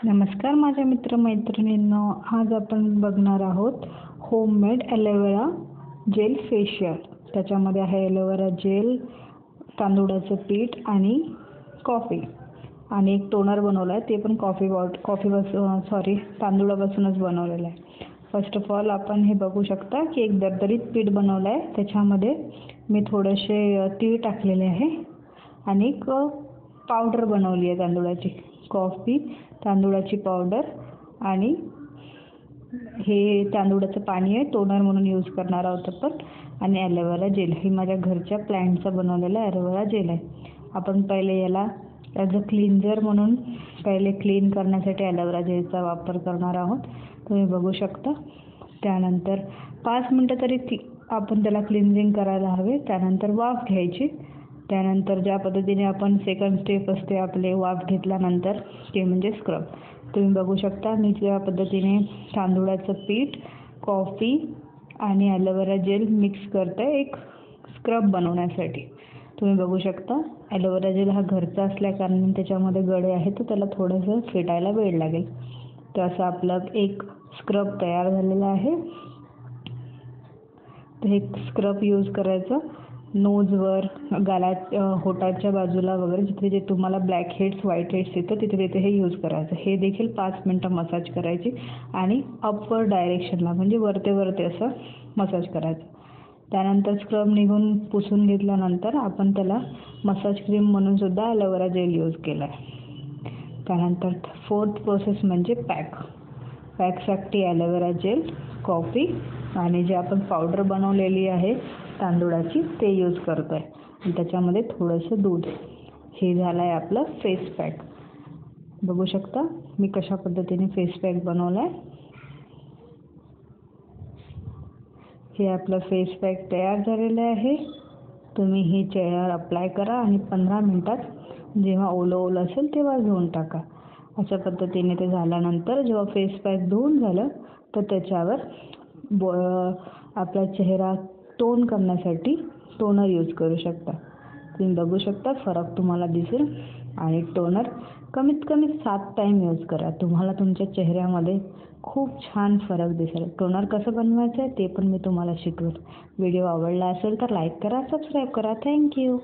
नमस्कार माझ्या मित्रमैत्रिणींनो, आज आपण बघणार आहोत होममेड ॲलोवेरा जेल फेशियल। त्याच्यामध्ये आहे ॲलोवेरा जेल, तांदूळाचं पीठ आणि कॉफी आणि एक टोनर बनवला आहे, ते पण तांदूळापासूनच बनवलेलं आहे। फर्स्ट ऑफ ऑल आपण हे बघू शकता की एक दरदरीत पीठ बनवलं आहे। त्याच्यामध्ये मी थोडेसे तीळ टाकलेले आहे आणि एक पावडर बनवली आहे तांदूळाची, कॉफी, तांदूळाची पावडर आणि हे तांदूळाचं पाणी आहे, टोनर म्हणून यूज करणार आहोत आपण, आणि ॲलोवेरा जेल। ही माझ्या घरच्या प्लांटचा बनवलेला ॲलोवेरा जेल आहे। आपण पहिले याला ॲज अ क्लीन्झर म्हणून पहिले क्लीन करण्यासाठी ॲलोवेरा जेलचा वापर करणार आहोत, तुम्ही बघू शकता। त्यानंतर 5 मिनिटं तरी आपण त्याला क्लिन्झिंग करायला हवे। त्यानंतर वाफ घ्यायची। त्यानंतर ज्या पद्धतीने आपण सेकंड स्टेप असते आपले वाफ घेतल्यानंतर, ते म्हणजे स्क्रब। तुम्ही बघू शकता मी ज्या पद्धतीने तांदूळाचं पीठ, कॉफी आणि ॲलोवेरा जेल मिक्स करते एक स्क्रब बनवण्यासाठी। तुम्ही बघू शकता ॲलोवेरा जेल हा घरचा असल्याकारणाने त्याच्यामध्ये गळे आहेत, तर त्याला थोडंसं फेटायला वेळ लागेल। तर असं आपलं एक स्क्रब तयार झालेला आहे। तर हे स्क्रब यूज करायचं नोजवर, गालात, होठाच्या बाजूला वगैरे, जिथे जे तुम्हाला ब्लॅक हेड्स, व्हाईट हेड्स येतं तिथे हे यूज करायचं। हे देखील 5 मिनिटं मसाज करायची आणि अपवर्ड डायरेक्शनला म्हणजे वरते असं मसाज करायचं। त्यानंतर स्क्रब निघून पुसून घेतल्यानंतर आपण त्याला मसाज क्रीम म्हणून सुद्धा ॲलोवेरा जेल यूज केला आहे। त्यानंतर 4th प्रोसेस म्हणजे पॅकसाठी ॲलोवेरा जेल, कॉफी आणि जे आपण पावडर बनवलेली आहे तांदूळाची ते यूज करतो आहे, आणि त्याच्यामध्ये थोडंसं दूध। हे झालं आहे आपलं फेस पॅक। बघू शकता मी कशा पद्धतीने फेस पॅक बनवला आहे। हे आपलं फेस पॅक तयार झालेलं आहे। तुम्ही हे चेहऱ्यावर अप्लाय करा आणि 15 मिनिटात जेव्हा ओलं असेल तेव्हा धुवून टाका। अशा पद्धतीने ते झाल्यानंतर जेव्हा फेस पॅक धुवून झालं तर त्याच्यावर आपला चेहरा टोन करण्यासाठी टोनर यूज करू शकता। तुम्ही बघू शकता फरक तुम्हाला दिसेल। आणि टोनर कमीत कमी 7 टाइम यूज करा, तुम्हाला तुमच्या चेहऱ्यामध्ये खूप छान फरक दिसेल। टोनर कसं बनवायचं आहे ते पण मी तुम्हाला शिकवेल। व्हिडिओ आवडला असेल तर लाईक करा, सबस्क्राईब करा। थँक्यू।